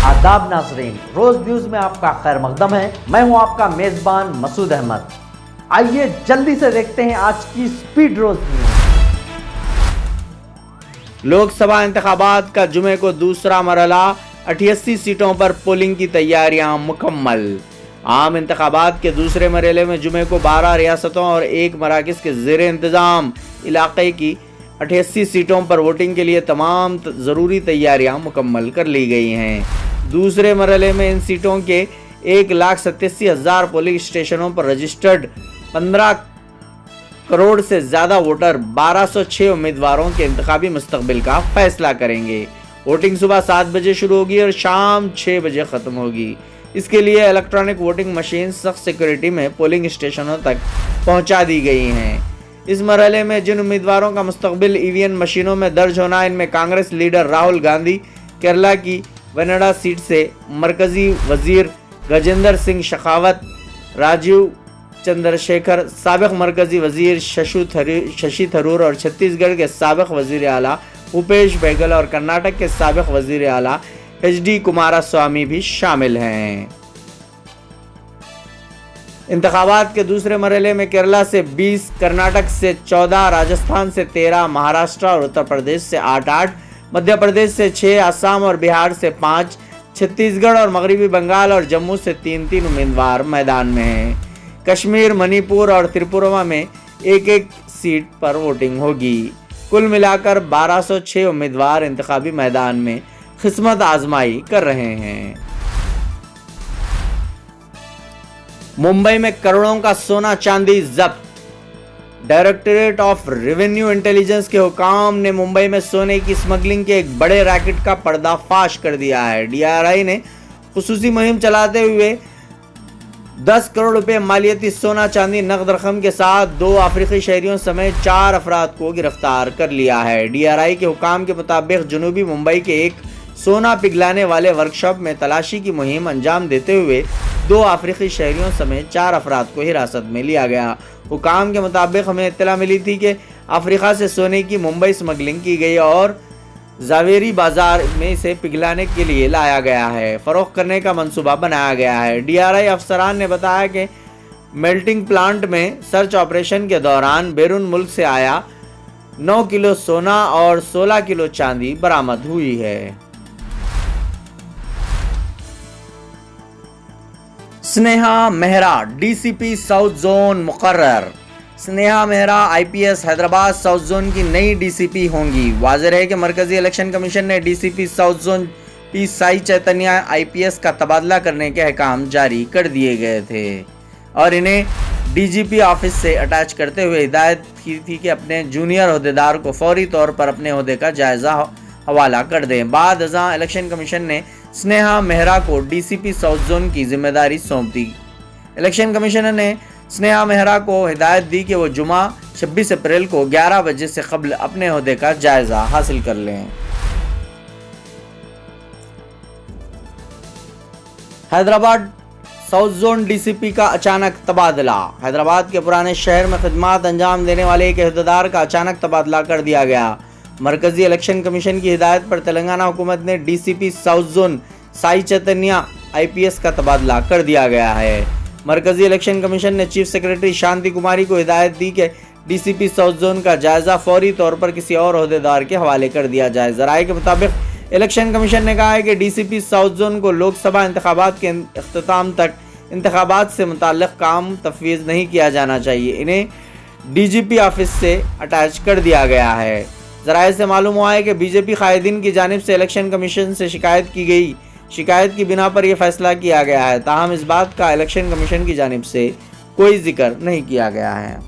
आदाब नाज़रीन, रोज न्यूज में आपका खैर मकदम है। मैं हूं आपका मेजबान मसूद अहमद। आइए जल्दी से देखते हैं आज की स्पीड रोज न्यूज। लोकसभा इंतखाबात का जुमे को दूसरा मरहला, 88 सीटों पर पोलिंग की तैयारियां मुकम्मल। आम इंतखाबात के दूसरे मरहले में जुमे को 12 रियासतों और 1 मराकज़ के ज़ेर इंतज़ाम इलाक़े की 88 सीटों पर वोटिंग के लिए तमाम ज़रूरी तैयारियां मुकम्मल कर ली गई हैं। दूसरे मरहले में इन सीटों के 1,87,000 पोलिंग स्टेशनों पर रजिस्टर्ड 15 करोड़ से ज़्यादा वोटर 1206 उम्मीदवारों के इंतखाबी मुस्तकबिल का फैसला करेंगे। वोटिंग सुबह 7 बजे शुरू होगी और शाम 6 बजे ख़त्म होगी। इसके लिए इलेक्ट्रॉनिक वोटिंग मशीन सख्त सिक्योरिटी में पोलिंग स्टेशनों तक पहुंचा दी गई हैं। इस मरहले में जिन उम्मीदवारों का मुस्तकबिल ईवीएम मशीनों में दर्ज होना, इनमें कांग्रेस लीडर राहुल गांधी केरला की वयनाड सीट से, मरकजी वजीर गजेंद्र सिंह शेखावत, राजीव चंद्रशेखर, साबिक मरकजी वजीर शशि थरूर और छत्तीसगढ़ के साबिक वजीर आला भूपेश बघेल और कर्नाटक के साबिक वजीर आला HD कुमारस्वामी भी शामिल हैं। इंतखाबात के दूसरे मरहले में केरला से 20, कर्नाटक से 14, राजस्थान से 13, महाराष्ट्र और उत्तर प्रदेश से 8-8, मध्य प्रदेश से 6, असम और बिहार से 5, छत्तीसगढ़ और मगरबी बंगाल और जम्मू से 3-3 उम्मीदवार मैदान में हैं। कश्मीर, मणिपुर और त्रिपुरा में 1-1 सीट पर वोटिंग होगी। कुल मिलाकर 1206 उम्मीदवार इंतखाबी मैदान में किस्मत आजमाई कर रहे हैं। मुंबई में करोड़ों का सोना चांदी जब्त। डायरेक्टरेट ऑफ रेवेन्यू इंटेलिजेंस के हुकाम ने मुंबई में सोने की स्मगलिंग के एक बड़े रैकेट का पर्दाफाश कर दिया है। DRI ने खुसूसी मुहिम चलाते हुए 10 करोड़ रुपए मालियती सोना चांदी नकद रकम के साथ 2 अफ्रीकी शहरियों समेत 4 अफराद को गिरफ्तार कर लिया है। DRI के हुकाम के मुताबिक जनूबी मुंबई के एक सोना पिघलाने वाले वर्कशॉप में तलाशी की मुहिम अंजाम देते हुए 2 अफ्रीकी शहरियों समेत 4 अफराद को हिरासत में लिया गया। हुकाम के मुताबिक हमें इत्तला मिली थी कि अफ्रीका से सोने की मुंबई स्मगलिंग की गई और जावेरी बाजार में इसे पिघलाने के लिए लाया गया है, फरोख्त करने का मंसूबा बनाया गया है। DRI अफसरान ने बताया कि मेल्टिंग प्लांट में सर्च ऑपरेशन के दौरान बैरून मुल्क से आया 9 किलो सोना और 16 किलो चांदी बरामद हुई है। Sneha Mehra DCP south zone मुकर्रर। Sneha Mehra IPS Hyderabad south zone की नई DCP होंगी। वाज़ेह है कि मरकजी इलेक्शन कमीशन ने DCP south zone P Sai Chaitanya IPS का तबादला करने के अहकाम जारी कर दिए गए थे और इन्हें DGP ऑफिस से अटैच करते हुए हिदायत की थी कि अपने जूनियर अहदेदार को फौरी तौर पर अपने अहदे का जायजा हवाला कर दें। बाद अज़ां इलेक्शन कमीशन ने स्नेहा मेहरा को DCP साउथ जोन की जिम्मेदारी सौंप दी। इलेक्शन कमिश्नर ने स्नेहा मेहरा को हिदायत दी कि वो जुमा 26 अप्रैल को 11 बजे से कबल अपने अहदे का जायजा हासिल कर लें। हैदराबाद साउथ जोन DCP का अचानक तबादला। हैदराबाद के पुराने शहर में खिदमात अंजाम देने वाले एक अहदेदार का अचानक तबादला कर दिया गया। मरकजी इलेक्शन कमीशन की हिदायत पर तेलंगाना हुकूमत ने DCP south zone Sai Chaitanya IPS का तबादला कर दिया गया है। मरकजी इलेक्शन कमीशन ने चीफ सेक्रेटरी शांति कुमारी को हिदायत दी कि DCP साउथ जोन का जायजा फौरी तौर पर किसी और अहदेदार के हवाले कर दिया जाए। ज़राए के मुताबिक इलेक्शन कमीशन ने कहा है कि DCP साउथ जोन को लोकसभा इंतखाबात के इख्तिताम तक इंतखाबात से मुताल्लिक़ काम तफवीज़ नहीं किया जाना चाहिए। इन्हें DGP ऑफिस से अटैच कर दिया गया है। ज़राए से मालूम हुआ है कि BJP कायदीन की जानिब से इलेक्शन कमीशन से शिकायत की गई। शिकायत की बिना पर यह फैसला किया गया है। ताहम इस बात का इलेक्शन कमीशन की जानिब से कोई जिक्र नहीं किया गया है।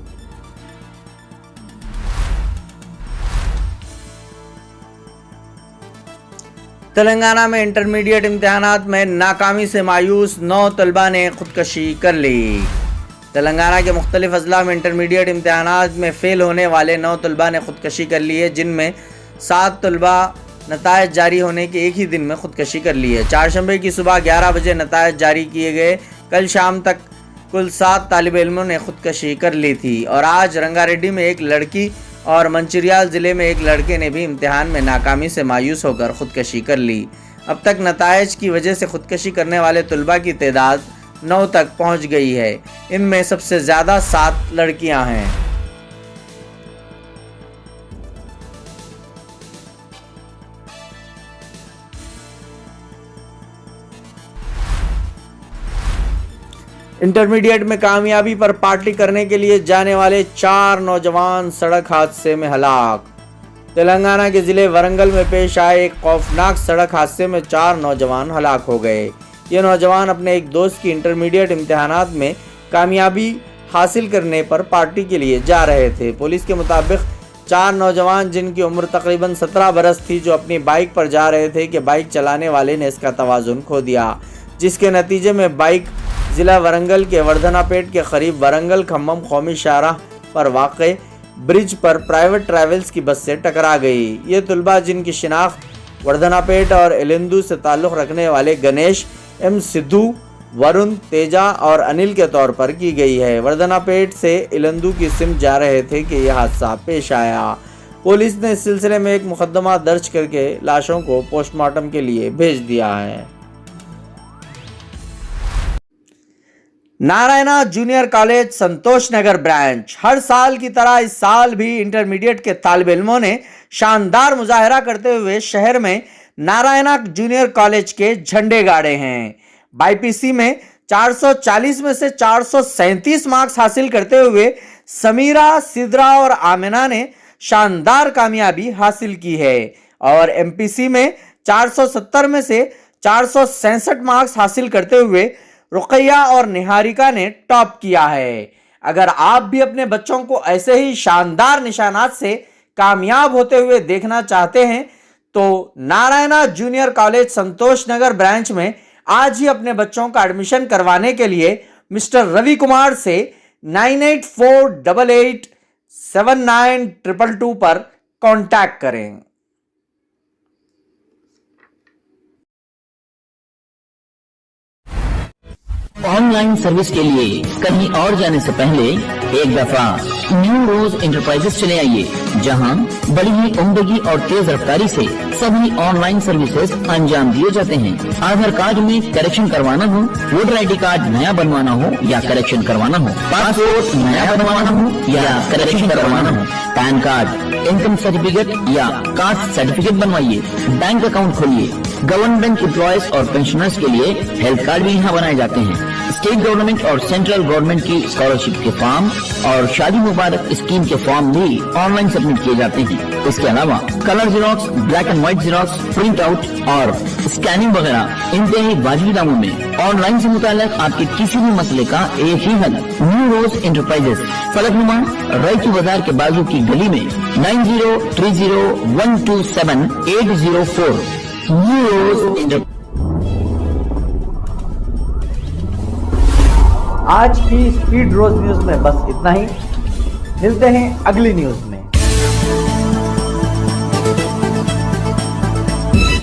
तेलंगाना में इंटरमीडिएट इम्तिहानात में नाकामी से मायूस 9 तलबा ने खुदकशी कर ली। तेलंगाना के मुख्तलिफ अजला में इंटरमीडिएट इम्तिहानात में फ़ेल होने वाले 9 तलबा ने खुदकशी कर ली है, जिनमें 7 तलबा नतायज जारी होने के एक ही दिन में खुदकशी कर ली है। चारशंबे की सुबह 11 बजे नतायज जारी किए गए। कल शाम तक कुल 7 तालिब इल्मों ने खुदकशी कर ली थी और आज रंगारेड्डी में एक लड़की और मंचिरियाल ज़िले में एक लड़के ने भी इम्तिहान में नाकामी से मायूस होकर खुदकशी कर ली। اب تک نتائج کی وجہ سے خودکشی کرنے والے طلباء کی تعداد 9 تک پہنچ گئی ہے۔ ان میں سب سے زیادہ 7 لڑکیاں ہیں۔ انٹرمیڈیٹ میں کامیابی پر پارٹی کرنے کے لیے جانے والے 4 نوجوان سڑک حادثے میں ہلاک۔ تلنگانہ کے ضلع ورنگل میں پیش آئے ایک خوفناک سڑک حادثے میں 4 نوجوان ہلاک ہو گئے۔ یہ نوجوان اپنے ایک دوست کی انٹرمیڈیٹ امتحانات میں کامیابی حاصل کرنے پر پارٹی کے لیے جا رہے تھے۔ پولیس کے مطابق 4 نوجوان جن کی عمر تقریباً 17 برس تھی، جو اپنی بائک پر جا رہے تھے کہ بائک چلانے والے نے اس کا توازن کھو دیا، جس کے نتیجے میں بائک ضلع ورنگل کے وردھنا پیٹ کے قریب ورنگل کھمم قومی شاہراہ پر واقع برج پر پرائیویٹ ٹریولز کی بس سے ٹکرا گئی۔ یہ طلباء جن کی شناخت وردھنا پیٹ اور الندو سے تعلق رکھنے والے گنیش ایم سدھو، ورن، تیجا اور انل کے طور پر کی گئی ہے۔ وردھنا پیٹ سے الندو کی سمت جا رہے تھے کہ یہ حادثہ پیش آیا۔ پولیس نے اس سلسلے میں ایک مقدمہ درج کر کے لاشوں کو پوسٹ مارٹم کے لیے بھیج دیا ہے۔ نارائنا جونیئر کالج سنتوش نگر برانچ۔ ہر سال کی طرح اس سال بھی انٹرمیڈیٹ کے طالب علموں نے شاندار مظاہرہ کرتے ہوئے شہر میں نارائنا جونیئر کالج کے جھنڈے گاڑے ہیں۔ بائی پی سی میں 440 میں سے 437 مارکس حاصل کرتے ہوئے سمیرہ، سدرا اور آمنہ نے شاندار کامیابی حاصل کی ہے، اور ایم پی سی میں 470 میں سے 466 مارکس حاصل کرتے ہوئے رقیہ اور نہاریکا نے ٹاپ کیا ہے۔ اگر آپ بھی اپنے بچوں کو ایسے ہی شاندار نشانات سے کامیاب ہوتے ہوئے دیکھنا چاہتے ہیں تو نارائنا جونیئر کالج سنتوش نگر برانچ میں آج ہی اپنے بچوں کا ایڈمیشن کروانے کے لیے مسٹر روی کمار سے 9848879222 پر کانٹیکٹ کریں۔ آن لائن سروس کے لیے کہیں اور جانے سے پہلے ایک دفعہ نیو روز انٹرپرائزز چلے آئیے، جہاں بڑی ہی عمدگی اور تیز رفتاری سے سبھی آن لائن سروسز انجام دیے جاتے ہیں۔ آدھار کارڈ میں کریکشن کروانا ہو، ووٹر آئی ڈی کارڈ نیا بنوانا ہو یا کریکشن کروانا ہو، پاسپورٹ نیا بنوانا ہو یا کریکشن کروانا ہو، پین کارڈ، انکم سرٹیفکیٹ یا کاسٹ سرٹیفکیٹ بنوائیے، بینک اکاؤنٹ کھولیے۔ گورنمنٹ امپلائیز اور پینشنرز کے لیے ہیلتھ کارڈ بھی یہاں بنائے جاتے ہیں۔ اسٹیٹ گورنمنٹ اور سینٹرل گورنمنٹ کی اسکالرشپ کے فارم اور شادی مبارک اسکیم کے فارم بھی آن لائن سبمٹ کیے جاتے ہیں۔ اس کے علاوہ colour Xerox, black and white Xerox, print out اور اسکیننگ وغیرہ انتہائی واجبی داموں میں۔ آن لائن سے متعلق آپ کے کسی بھی مسئلے کا ایک ہی حل، نیو روز انٹرپرائزز، فلک نما، رائچو بازار کے بازو کی گلی میں 9030127804 نیو روز آج کی اسپیڈ روز نیوز میں بس اتنا ہی، ملتے ہیں اگلی نیوز میں۔